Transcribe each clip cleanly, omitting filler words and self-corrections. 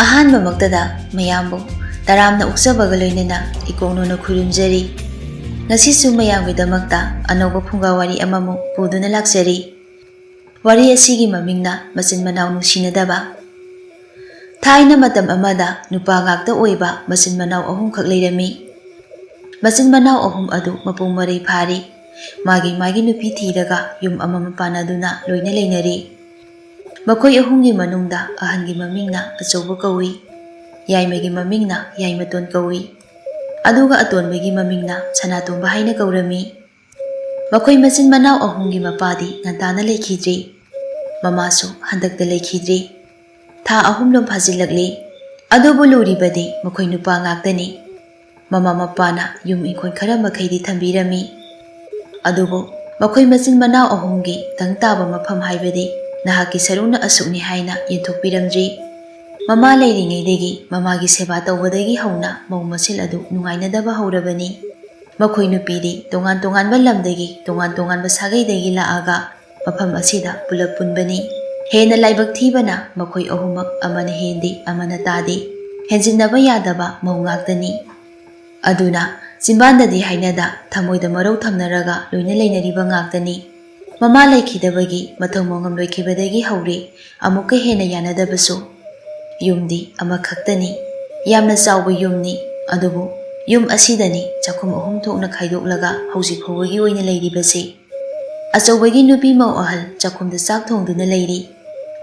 ꯑꯍꯥꯟꯕꯃꯛꯇꯗ ꯃꯌꯥꯝꯕꯨ ꯇꯔꯥꯝꯅ ꯑꯣꯛꯆꯕꯒ ꯂꯣꯏꯅꯅ ꯏꯀꯣꯛꯅꯣꯅ ꯈꯨꯔꯨꯝꯖꯔꯤ꯫ ꯉꯁꯤꯁꯨ ꯃꯌꯥꯝꯒꯤꯗꯃꯛꯇ ꯑꯅꯧꯕ ꯐꯨꯡꯒꯥ ꯋꯥꯔꯤ ꯑꯃꯃꯨꯛ ꯄꯨꯗꯨꯅ ꯂꯥꯛꯆꯔꯤ꯫ ꯋꯥꯔꯤ ꯑꯁꯤꯒꯤ ꯃꯃꯤꯡꯅ ꯃꯆꯤꯟ ꯃꯅꯥꯎ ꯅꯨꯡꯁꯤꯅꯗꯕ꯫ ꯊꯥꯏꯅ ꯃꯇꯝ ꯑꯃꯗ ꯅꯨꯄꯥ ꯉꯥꯛꯇ ꯑꯣꯏꯕ ꯃꯆꯤꯟ ꯃꯅꯥꯎ ꯑꯍꯨꯝꯈꯛ ꯂꯩꯔꯝꯃꯤ꯫ ꯃꯆꯤꯟ ꯃꯅꯥꯎ ꯑꯍꯨꯝ ꯑꯗꯨ ꯃꯄꯨꯡ ꯃꯔꯩ ꯐꯥꯔꯤ꯫ ꯃꯥꯒꯤ ꯅꯨꯄꯤ ꯊꯤꯔꯒ ꯌꯨꯝ ꯑꯃꯃꯝ ꯄꯥꯟꯅꯗꯨꯅ ꯂꯣꯏꯅ ꯂꯩꯅꯔꯤ꯫ ꯃꯈꯣꯏ ꯑꯍꯨꯝꯒꯤ ꯃꯅꯨꯡꯗ ꯑꯍꯟꯒꯤ ꯃꯃꯤꯡꯅ ꯑꯆꯧꯕ ꯀꯧꯏ, ꯌꯥꯏꯃꯒꯤ ꯃꯃꯤꯡꯅ ꯌꯥꯏꯃꯇꯣꯟ ꯀꯧꯏ, ꯑꯗꯨꯒ ꯑꯇꯣꯟꯕꯒꯤ ꯃꯃꯤꯡꯅ ꯁꯅꯥꯇꯣꯝꯕ ꯍꯥꯏꯅ ꯀꯧꯔꯝꯃꯤ꯫ ꯃꯈꯣꯏ ꯃꯆꯤꯟ ꯃꯅꯥꯎ ꯑꯍꯨꯝꯒꯤ ꯃꯄꯥꯗꯤ ꯉꯟꯇꯥꯅ ꯂꯩꯈꯤꯗ꯭ꯔꯤ, ꯃꯃꯥꯁꯨ ꯍꯟꯗꯛꯇ ꯂꯩꯈꯤꯗ꯭ꯔꯤ꯫ ꯊꯥ 3 ꯐꯥꯖꯤꯜꯂꯛꯂꯤ꯫ ꯑꯗꯨꯕꯨ ꯂꯨꯔꯤꯕꯗꯤ ꯃꯈꯣꯏ ꯅꯨꯄꯥ ꯉꯥꯛꯇꯅꯤ꯫ ꯃꯃꯥ ꯃꯄꯥꯅ ꯌꯨꯝ ꯏꯪꯈꯣꯜ ꯈꯔ ꯃꯈꯩꯗꯤ ꯊꯝꯕꯤꯔꯝꯃꯤ꯫ ꯑꯗꯨꯕꯨ ꯃꯈꯣꯏ ꯃꯆꯤꯟ ꯃꯅꯥꯎ ꯑꯍꯨꯝꯒꯤ ꯇꯪ ꯇꯥꯕ ꯃꯐꯝ ꯍꯥꯏꯕꯗꯤ ꯅꯍꯥꯛꯀꯤ ꯁꯔꯨꯛꯅ ꯑꯁꯨꯛꯅꯤ ꯍꯥꯏꯅ ꯌꯦꯟꯊꯣꯛꯄꯤꯔꯝꯗ꯭ꯔꯤ꯫ ꯃꯃꯥ ꯂꯩꯔꯤꯉꯩꯗꯒꯤ ꯃꯃꯥꯒꯤ ꯁꯦꯕꯥ ꯇꯧꯕꯗꯒꯤ ꯍꯧꯅ ꯃꯧ ꯃꯁꯦꯜ ꯑꯗꯨ ꯅꯨꯡꯉꯥꯏꯅꯗꯕ ꯍꯧꯔꯕꯅꯤ꯫ ꯃꯈꯣꯏ ꯅꯨꯄꯤꯗꯤ ꯇꯣꯉꯥꯟ ꯇꯣꯉꯥꯟꯕ ꯂꯝꯗꯒꯤ ꯇꯣꯉꯥꯟ ꯇꯣꯉꯥꯟꯕ ꯁꯥꯒꯩꯗꯒꯤ ꯂꯥꯛꯑꯒ ꯃꯐꯝ ꯑꯁꯤꯗ ꯄꯨꯂꯞ ꯄꯨꯟꯕꯅꯤ꯫ ꯍꯦꯟꯅ ꯂꯥꯏꯕꯛ ꯊꯤꯕꯅ ꯃꯈꯣꯏ ꯑꯍꯨꯝꯃꯛ ꯑꯃꯅ ꯍꯦꯟꯗꯦ ꯑꯃꯅ ꯇꯥꯗꯦ, ꯍꯦꯟꯖꯤꯟꯅꯕ ꯌꯥꯗꯕ ꯃꯧ ꯉꯥꯛꯇꯅꯤ꯫ ꯑꯗꯨꯅ ꯆꯤꯟꯕꯥꯟꯗꯗꯤ ꯍꯥꯏꯅꯗ ꯊꯃꯣꯏꯗ ꯃꯔꯧ ꯊꯝꯅꯔꯒ ꯂꯣꯏꯅ ꯂꯩꯅꯔꯤꯕ ꯉꯥꯛꯇꯅꯤ꯫ ꯃꯃꯥ ꯂꯩꯈꯤꯗꯕꯒꯤ ꯃꯊꯧ ꯃꯉꯝ ꯂꯣꯏꯈꯤꯕꯗꯒꯤ ꯍꯧꯔꯦ ꯑꯃꯨꯛꯀ ꯍꯦꯟꯅ ꯌꯥꯅꯗꯕꯁꯨ꯫ ꯌꯨꯝꯗꯤ ꯑꯃꯈꯛꯇꯅꯤ, ꯌꯥꯝꯅ ꯆꯥꯎꯕ ꯌꯨꯝꯅꯤ꯫ ꯑꯗꯨꯕꯨ ꯌꯨꯝ ꯑꯁꯤꯗꯅꯤ ꯆꯥꯛꯈꯨꯝ 3 ꯊꯣꯛꯅ ꯈꯥꯏꯗꯣꯛꯂꯒ ꯍꯧꯖꯤꯛ ꯐꯥꯎꯕꯒꯤ ꯑꯣꯏꯅ ꯂꯩꯔꯤꯕꯁꯤ꯫ ꯑꯆꯧꯕꯒꯤ ꯅꯨꯄꯤ ꯃꯧ ꯑꯍꯜ ꯆꯥꯛꯈꯨꯝꯗ ꯆꯥꯛ ꯊꯣꯡꯗꯨꯅ ꯂꯩꯔꯤ꯫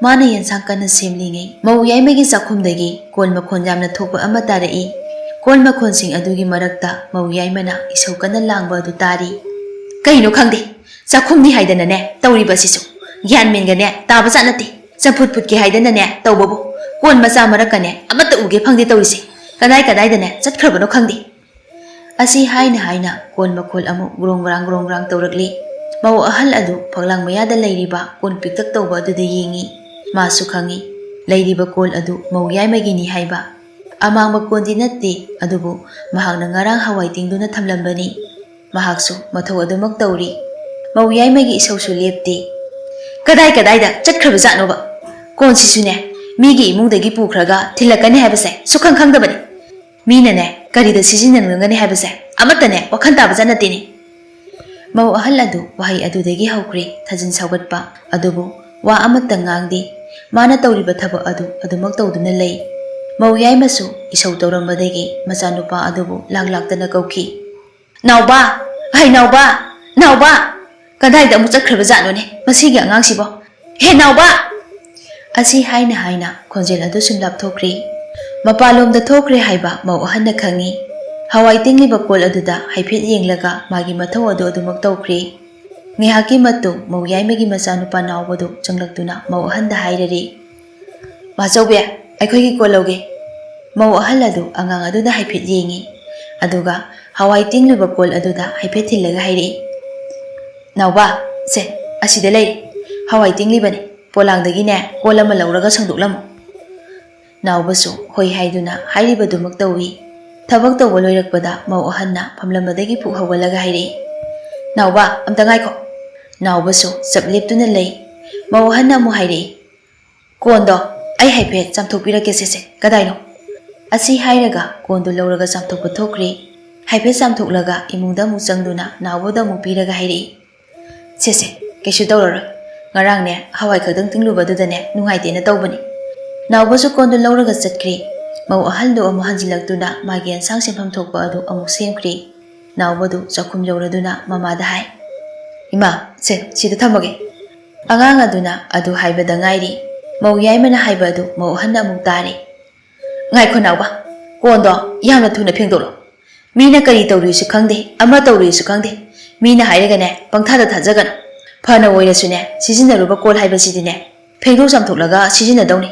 ꯃꯥꯅ ꯌꯦꯟꯁꯥꯡ ꯀꯟꯅ ꯁꯦꯝꯂꯤꯉꯩ ꯃꯧ ꯌꯥꯏꯃꯒꯤ ꯆꯥꯛꯈꯨꯝꯗꯒꯤ ꯀꯣꯜ ꯃꯈꯣꯟ ꯌꯥꯝꯅ ꯊꯣꯛꯄ ꯑꯃ ꯇꯥꯔꯛꯏ꯫ ꯀꯣꯜ ꯃꯈꯣꯟꯁꯤꯡ ꯑꯗꯨꯒꯤ ꯃꯔꯛꯇ ꯃꯧ ꯌꯥꯏꯃꯅ ꯏꯁꯧ ꯀꯟꯅ ꯂꯥꯡꯕ ꯑꯗꯨ ꯇꯥꯔꯤ꯫ "ꯀꯩꯅꯣ ꯈꯪꯗꯦ, ꯆꯥꯛꯈꯨꯝꯅꯤ ꯍꯥꯏꯗꯅꯅꯦ ꯇꯧꯔꯤꯕ ꯑꯁꯤꯁꯨ ꯒ꯭ꯌꯥꯟ ꯃꯦꯟꯒꯅꯦ ꯇꯥꯕꯖꯥꯠ ꯅꯠꯇꯦ꯫ ꯆꯝꯐꯨꯠ ꯐꯨꯠꯀꯦ ꯍꯥꯏꯗꯅꯅꯦ ꯇꯧꯕꯕꯨ ꯀꯣꯟ ꯃꯆꯥ ꯃꯔꯛꯀꯅꯦ ꯑꯃꯠꯇ ꯎꯒꯦ ꯐꯪꯗꯦ ꯇꯧꯔꯤꯁꯦ꯫ ꯀꯗꯥꯏꯗꯅꯦ ꯆꯠꯈ꯭ꯔꯕꯅꯣ ꯈꯪꯗꯦ"꯫ ꯑꯁꯤ ꯍꯥꯏꯅ ꯀꯣꯟ ꯃꯈꯣꯜ ꯑꯃꯨꯛ ꯒ꯭ꯔꯣꯡ ꯒ꯭ꯔꯥꯡ ꯇꯧꯔꯛꯂꯤ꯫ ꯃꯧ ꯑꯍꯜ ꯑꯗꯨ ꯐꯛꯂꯥꯡ ꯃꯌꯥꯗ ꯂꯩꯔꯤꯕ ꯀꯣꯟ ꯄꯤꯛꯇꯛ ꯇꯧꯕ ꯑꯗꯨꯗ ꯌꯦꯡꯉꯤ꯫ ꯃꯥꯁꯨ ꯈꯪꯉꯤ ꯂꯩꯔꯤꯕ ꯀꯣꯜ ꯑꯗꯨ ꯃꯧ ꯌꯥꯏꯃꯒꯤꯅꯤ ꯍꯥꯏꯕ꯫ ꯑꯃꯥꯡꯕ ꯀꯣꯟꯗꯤ ꯅꯠꯇꯦ, ꯑꯗꯨꯕꯨ ꯃꯍꯥꯛꯅ ꯉꯔꯥꯡ ꯍꯋꯥꯏ ꯇꯤꯡꯗꯨꯅ ꯊꯝꯂꯝꯕꯅꯤ꯫ ꯃꯍꯥꯛꯁꯨ ꯃꯊꯧ ꯑꯗꯨꯃꯛ ꯇꯧꯔꯤ꯫ ꯃꯧ ꯌꯥꯏꯃꯒꯤ ꯏꯁꯧꯁꯨ ꯂꯦꯞꯇꯦ꯫ ꯀꯗꯥꯏꯗ ꯆꯠꯈ꯭ꯔꯕꯖꯥꯠꯅꯣꯕ? ꯀꯣꯟꯁꯤꯁꯨꯅꯦ ꯃꯤꯒꯤ ꯏꯃꯨꯡꯗꯒꯤ ꯄꯨꯈ꯭ꯔꯒ ꯊꯤꯜꯂꯛꯀꯅꯤ ꯍꯥꯏꯕꯁꯦ ꯁꯨꯛꯈꯪ ꯈꯪꯗꯕꯅꯤ꯫ ꯃꯤꯅꯅꯦ ꯀꯔꯤꯗ ꯁꯤꯖꯤꯟꯅꯒꯅꯤ ꯍꯥꯏꯕꯁꯦ ꯑꯃꯠꯇꯅꯦ ꯋꯥꯈꯜ ꯇꯥꯕꯖꯥꯠ ꯅꯠꯇꯦꯅꯦ꯫ ꯃꯧ ꯑꯍꯜ ꯑꯗꯨ ꯋꯥꯍꯩ ꯑꯗꯨꯗꯒꯤ ꯍꯧꯈ꯭ꯔꯦ ꯊꯖꯤꯟ ꯁꯥꯎꯒꯠꯄ, ꯑꯗꯨꯕꯨ ꯋꯥ ꯑꯃꯠꯇ ꯉꯥꯡꯗꯦ꯫ ꯃꯥꯅ ꯇꯧꯔꯤꯕ ꯊꯕꯛ ꯑꯗꯨ ꯑꯗꯨꯃꯛ ꯇꯧꯗꯨꯅ ꯂꯩ꯫ ꯃꯧ ꯌꯥꯏꯃꯁꯨ ꯏꯁꯧ ꯇꯧꯔꯝꯕꯗꯒꯤ ꯃꯆꯥꯅꯨꯄꯥ ꯑꯗꯨꯕꯨ ꯂꯥꯛꯇꯅ ꯀꯧꯈꯤ꯫ "ꯅꯥꯎꯕ! ꯑꯍꯩ ꯅꯥꯎꯕ! ꯅꯥꯎꯕ! ꯀꯗꯥꯏꯗ ꯑꯃꯨꯛ ꯆꯠꯈ꯭ꯔꯕꯖꯥꯠꯅꯣꯅꯦ ꯃꯁꯤꯒꯤ ꯑꯉꯥꯡꯁꯤꯕꯣ? ꯍꯦ ꯅꯥꯎꯕ!" ꯑꯁꯤ ꯍꯥꯏꯅ ꯈꯣꯟꯖꯦꯜ ꯑꯗꯨ ꯁꯨꯝ ꯂꯥꯞꯊꯣꯛꯈ꯭ꯔꯦ꯫ ꯃꯄꯥꯟꯂꯣꯝꯗ ꯊꯣꯛꯈ꯭ꯔꯦ ꯍꯥꯏꯕ ꯃꯧ ꯑꯍꯟꯅ ꯈꯪꯉꯤ꯫ ꯍꯋꯥꯏ ꯇꯤꯡꯂꯤꯕ ꯀꯣꯜ ꯑꯗꯨꯗ ꯍꯥꯏꯐꯦꯠ ꯌꯦꯡꯂꯒ ꯃꯥꯒꯤ ꯃꯊꯧ ꯑꯗꯨ ꯑꯗꯨꯃꯛ ꯇꯧꯈ꯭ꯔꯦ꯫ ꯉꯥꯏꯍꯥꯛꯀꯤ ꯃꯇꯨꯡ ꯃꯧ ꯌꯥꯏꯃꯒꯤ ꯃꯆꯥꯅꯨꯄꯥ ꯅꯥꯎꯕꯗꯨ ꯆꯪꯂꯛꯇꯨꯅ ꯃꯧ ꯑꯍꯟꯗ ꯍꯥꯏꯔꯔꯤ꯫ "ꯃꯥꯆꯧꯕꯤ, ꯑꯩꯈꯣꯏꯒꯤ ꯀꯣꯜ ꯂꯧꯒꯦ"꯫ ꯃꯧ ꯑꯍꯜ ꯑꯗꯨ ꯑꯉꯥꯡ ꯑꯗꯨꯗ ꯍꯥꯏꯐꯦꯠ ꯌꯦꯡꯉꯤ, ꯑꯗꯨꯒ ꯍꯋꯥꯏ ꯇꯤꯡꯂꯤꯕ ꯀꯣꯜ ꯑꯗꯨꯗ ꯍꯥꯏꯐꯦꯠ ꯊꯤꯜꯂꯒ ꯍꯥꯏꯔꯛꯏ꯫ "ꯅꯥꯎꯕ, ꯁꯦ ꯑꯁꯤꯗ ꯂꯩꯔꯦ, ꯍꯋꯥꯏ ꯇꯤꯡꯂꯤꯕꯅꯤ, ꯄꯣꯂꯥꯡꯗꯒꯤꯅꯦ ꯀꯣꯜ ꯑꯃ ꯂꯧꯔꯒ ꯁꯪꯗꯣꯛꯂꯝꯃꯨ"꯫ ꯅꯥꯎꯕꯁꯨ ꯍꯣꯏ ꯍꯥꯏꯗꯨꯅ ꯍꯥꯏꯔꯤꯕꯗꯨꯃꯛ ꯇꯧꯏ꯫ ꯊꯕꯛ ꯇꯧꯕ ꯂꯣꯏꯔꯛꯄꯗ ꯃꯧ ꯑꯍꯟꯅ ꯐꯝꯂꯝꯕꯗꯒꯤ ꯄꯨꯛ ꯍꯧꯒꯠꯂꯒ ꯍꯥꯏꯔꯛꯏ꯫ "ꯅꯥꯎꯕ, ꯑꯝꯇ ꯉꯥꯏꯈꯣ"꯫ ꯅꯥꯎꯕꯁꯨ ꯆꯞ ꯂꯦꯞꯇꯨꯅ ꯂꯩ꯫ ꯃꯧ ꯑꯍꯟꯅ ꯑꯃꯨꯛ ꯍꯥꯏꯔꯛꯏ꯫ "ꯀꯣꯟꯗꯣ ꯑꯩ ꯍꯥꯏꯐꯦꯠ ꯆꯥꯝꯊꯣꯛꯄꯤꯔꯛꯀꯦ ꯁꯦ ꯀꯗꯥꯏꯅꯣ"꯫ ꯑꯁꯤ ꯍꯥꯏꯔꯒ ꯀꯣꯟꯗꯨ ꯂꯧꯔꯒ ꯆꯥꯝꯊꯣꯛꯄ ꯊꯣꯛꯈ꯭ꯔꯦ꯫ ꯍꯥꯏꯐꯦꯠ ꯆꯥꯝꯊꯣꯛꯂꯒ ꯏꯃꯨꯡꯗ ꯑꯃꯨꯛ ꯆꯪꯗꯨꯅ ꯅꯥꯎꯕꯗ ꯑꯃꯨꯛ ꯄꯤꯔꯒ ꯍꯥꯏꯔꯛꯏ꯫ "ꯁꯦ ꯀꯩꯁꯨ ꯇꯧꯔꯔꯣꯏ, ꯉꯔꯥꯡꯅꯦ ꯍꯋꯥꯏ ꯈꯛꯇꯪ ꯇꯤꯡꯂꯨꯕꯗꯨꯗꯅꯦ ꯅꯨꯡꯉꯥꯏꯇꯦꯅ ꯇꯧꯕꯅꯤ"꯫ ꯅꯥꯎꯕꯁꯨ ꯀꯣꯟꯗꯨ ꯂꯧꯔꯒ ꯆꯠꯈ꯭ꯔꯦ꯫ ꯃꯧ ꯑꯍꯜꯗꯨ ꯑꯃꯨꯛ ꯍꯟꯖꯤꯜꯂꯛꯇꯨꯅ ꯃꯥꯒꯤ ꯌꯦꯟꯁꯥꯡ ꯁꯦꯝꯐꯝ ꯊꯣꯛꯄ ꯑꯗꯨ ꯑꯃꯨꯛ ꯁꯦꯝꯈ꯭ꯔꯦ꯫ ꯅꯥꯎꯕꯗꯨ ꯆꯥꯛꯈꯨꯝ ꯌꯧꯔꯗꯨꯅ ꯃꯃꯥꯗ ꯍꯥꯏ꯫ "ꯏꯃꯥ, ꯁꯤꯗ ꯊꯝꯃꯒꯦ"꯫ ꯑꯉꯥꯡ ꯑꯗꯨꯅ ꯑꯗꯨ ꯍꯥꯏꯕꯗ ꯉꯥꯏꯔꯤ꯫ ꯃꯧ ꯌꯥꯏꯃꯅ ꯍꯥꯏꯕ ꯑꯗꯨ ꯃꯧ ꯑꯍꯟꯅ ꯑꯃꯨꯛ ꯇꯥꯔꯦ꯫ "ꯉꯥꯏꯈꯣ ꯅꯥꯎꯕ, ꯀꯣꯟꯗꯣ ꯌꯥꯝꯅ ꯊꯨꯅ ꯐꯦꯡꯗꯣꯛꯂꯣ꯫ ꯃꯤꯅ ꯀꯔꯤ ꯇꯧꯔꯤꯁꯨ ꯈꯪꯗꯦ, ꯑꯃ ꯇꯧꯔꯤꯁꯨ ꯈꯪꯗꯦ, ꯃꯤꯅ ꯍꯥꯏꯔꯒꯅꯦ ꯄꯪꯊꯥꯗ ꯊꯥꯖꯒꯅꯨ꯫ ꯐꯅ ꯑꯣꯏꯔꯁꯨꯅꯦ ꯁꯤꯖꯤꯟꯅꯔꯨꯕ ꯀꯣꯜ ꯍꯥꯏꯕꯁꯤꯗꯤꯅꯦ ꯐꯦꯡꯗꯣꯛ ꯆꯥꯝꯊꯣꯛꯂꯒ ꯁꯤꯖꯤꯟꯅꯗꯧꯅꯤ꯫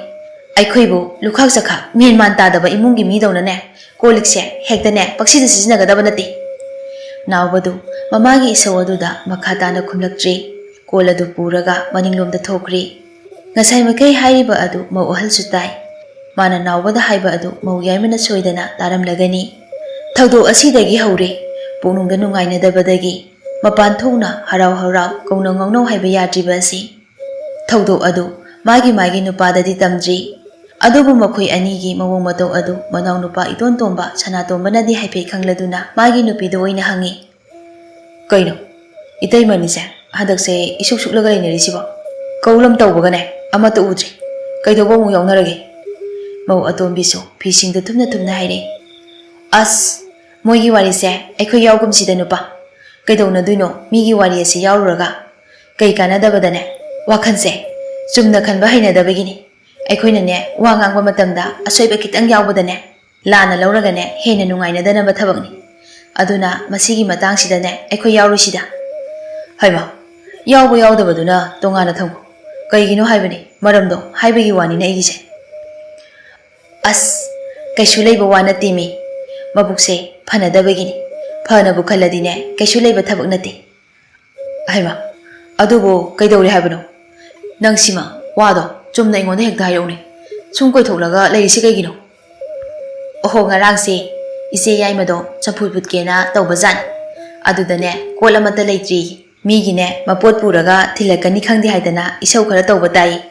ꯑꯩꯈꯣꯏꯕꯨ ꯂꯨꯈꯥꯛ ꯆꯈꯥꯛ ꯃꯦꯟ ꯃꯥꯟ ꯇꯥꯗꯕ ꯏꯃꯨꯡꯒꯤ ꯃꯤꯗꯧꯅꯅꯦ ꯀꯣꯜ ꯂꯤꯛꯁꯦ ꯍꯦꯛꯇꯅꯦ ꯄꯛꯁꯤꯗ ꯁꯤꯖꯤꯟꯅꯒꯗꯕ ꯅꯠꯇꯦ"꯫ ꯅꯥꯎꯕꯗꯨ ꯃꯃꯥꯒꯤ ꯏꯁꯧ ꯑꯗꯨꯗ ꯃꯈꯥ ꯇꯥꯅ ꯈꯨꯝꯂꯛꯇ꯭ꯔꯦ꯫ ꯀꯣꯜ ꯑꯗꯨ ꯄꯨꯔꯒ ꯃꯅꯤꯡꯂꯣꯝꯗ ꯊꯣꯛꯈ꯭ꯔꯦ꯫ ꯉꯁꯥꯏ ꯃꯈꯩ ꯍꯥꯏꯔꯤꯕ ꯑꯗꯨ ꯃꯧ ꯑꯍꯜꯁꯨ ꯇꯥꯏ꯫ ꯃꯥꯅ ꯅꯥꯎꯕꯗ ꯍꯥꯏꯕ ꯑꯗꯨ ꯃꯧ ꯌꯥꯏꯃꯅ ꯁꯣꯏꯗꯅ ꯇꯥꯔꯝꯂꯒꯅꯤ꯫ ꯊꯧꯗꯣꯛ ꯑꯁꯤꯗꯒꯤ ꯍꯧꯔꯦ ꯄꯨꯛꯅꯨꯡꯗ ꯅꯨꯡꯉꯥꯏꯅꯗꯕꯗꯒꯤ ꯃꯄꯥꯟ ꯊꯣꯛꯅ ꯍꯔꯥꯎ ꯀꯧꯅꯧ ꯉꯧꯅꯧ ꯍꯥꯏꯕ ꯌꯥꯗ꯭ꯔꯤꯕ ꯑꯁꯤ꯫ ꯊꯧꯗꯣꯛ ꯑꯗꯨ ꯃꯥꯒꯤ ꯅꯨꯄꯥꯗꯗꯤ ꯇꯝꯗ꯭ꯔꯤ꯫ ꯑꯗꯨꯕꯨ ꯃꯈꯣꯏ ꯑꯅꯤꯒꯤ ꯃꯑꯣꯡ ꯃꯇꯧ ꯑꯗꯨ ꯃꯅꯥꯎꯅꯨꯄꯥ ꯏꯇꯣꯟ ꯇꯣꯝꯕ ꯁꯅꯥꯇꯣꯝꯕꯅꯗꯤ ꯍꯥꯏꯐꯦꯠ ꯈꯪꯂꯗꯨꯅ ꯃꯥꯒꯤ ꯅꯨꯄꯤꯗ ꯑꯣꯏꯅ ꯍꯪꯉꯤ꯫ ꯀꯩꯅꯣ ꯏꯇꯩꯃꯅꯤꯁꯦ ꯍꯟꯗꯛꯁꯦ ꯏꯁꯨꯛ ꯁꯨꯛꯂꯒ ꯂꯩꯅꯔꯤꯁꯤꯕꯣ? ꯀꯧꯂꯝ ꯇꯧꯕꯒꯅꯦ ꯑꯃꯠꯇ ꯎꯗ꯭ꯔꯤ, ꯀꯩꯗꯧꯕ ꯑꯃꯨꯛ ꯌꯥꯎꯅꯔꯒꯦ? ꯃꯧ ꯑꯇꯣꯝꯕꯤꯁꯨ ꯐꯤꯁꯤꯡꯗ ꯊꯨꯞꯅ ꯊꯨꯞꯅ ꯍꯥꯏꯔꯛꯏ꯫ ꯑꯁ ꯃꯣꯏꯒꯤ ꯋꯥꯔꯤꯁꯦ ꯑꯩꯈꯣꯏ ꯌꯥꯎꯒꯨꯝꯁꯤꯗ ꯅꯨꯄꯥ, ꯀꯩꯗꯧꯅꯗꯣꯏꯅꯣ ꯃꯤꯒꯤ ꯋꯥꯔꯤ ꯑꯁꯤ ꯌꯥꯎꯔꯨꯔꯒ? ꯀꯩ ꯀꯥꯟꯅꯗꯕꯗꯅꯦ, ꯋꯥꯈꯜꯁꯦ ꯆꯨꯝꯅ ꯈꯟꯕ ꯍꯩꯅꯗꯕꯒꯤꯅꯤ꯫ ꯑꯩꯈꯣꯏꯅꯅꯦ ꯋꯥ ꯉꯥꯡꯕ ꯃꯇꯝꯗ ꯑꯁꯣꯏꯕ ꯈꯤꯇꯪ ꯌꯥꯎꯕꯗꯅꯦ ꯂꯥꯟꯅ ꯂꯧꯔꯒꯅꯦ ꯍꯦꯟꯅ ꯅꯨꯡꯉꯥꯏꯅꯗꯅꯕ ꯊꯕꯛꯅꯤ꯫ ꯑꯗꯨꯅ ꯃꯁꯤꯒꯤ ꯃꯇꯥꯡꯁꯤꯗꯅꯦ ꯑꯩꯈꯣꯏ ꯌꯥꯎꯔꯤꯁꯤꯗ꯫ ꯍꯩꯃꯥ, ꯌꯥꯎꯕ ꯌꯥꯎꯗꯕꯗꯨꯅ ꯇꯣꯉꯥꯟꯅ ꯊꯝꯈꯣ, ꯀꯩꯒꯤꯅꯣ ꯍꯥꯏꯕꯅꯤ, ꯃꯔꯝꯗꯣ ꯍꯥꯏꯕꯒꯤ ꯋꯥꯅꯤꯅꯦ ꯑꯩꯒꯤꯁꯦ꯫ ꯑꯁ ꯀꯩꯁꯨ ꯂꯩꯕ ꯋꯥ ꯅꯠꯇꯦꯃꯤ, ꯃꯕꯨꯛꯁꯦ ꯐꯅꯗꯕꯒꯤꯅꯤ, ꯐꯅꯕꯨ ꯈꯜꯂꯗꯤꯅꯦ ꯀꯩꯁꯨ ꯂꯩꯕ ꯊꯕꯛ ꯅꯠꯇꯦ꯫ ꯍꯩꯃꯥ, ꯑꯗꯨꯕꯨ ꯀꯩꯗꯧꯔꯦ ꯍꯥꯏꯕꯅꯣ? ꯅꯪ ꯁꯤꯃ ꯋꯥꯗꯣ ꯆꯨꯝꯅ ꯑꯩꯉꯣꯟꯗ ꯍꯦꯛꯇ ꯍꯥꯏꯔꯛꯎꯅꯦ, ꯁꯨꯝ ꯀꯣꯏꯊꯣꯛꯂꯒ ꯂꯩꯔꯤꯁꯤ ꯀꯩꯒꯤꯅꯣ? ꯑꯣꯍꯣ, ꯉꯔꯥꯡꯁꯦ ꯏꯆꯦ ꯌꯥꯏꯃꯗꯣ ꯆꯝꯐꯨꯠ ꯐꯨꯠꯀꯦꯅ ꯇꯧꯕꯖꯥꯠꯅꯤ꯫ ꯑꯗꯨꯗꯅꯦ ꯀꯣꯜ ꯑꯃꯠꯇ ꯂꯩꯇ꯭ꯔꯤ, ꯃꯤꯒꯤꯅꯦ ꯃꯄꯣꯠ ꯄꯨꯔꯒ ꯊꯤꯜꯂꯛꯀꯅꯤ ꯈꯪꯗꯦ ꯍꯥꯏꯗꯅ ꯏꯁꯧ ꯈꯔ ꯇꯧꯕ ꯇꯥꯏ꯫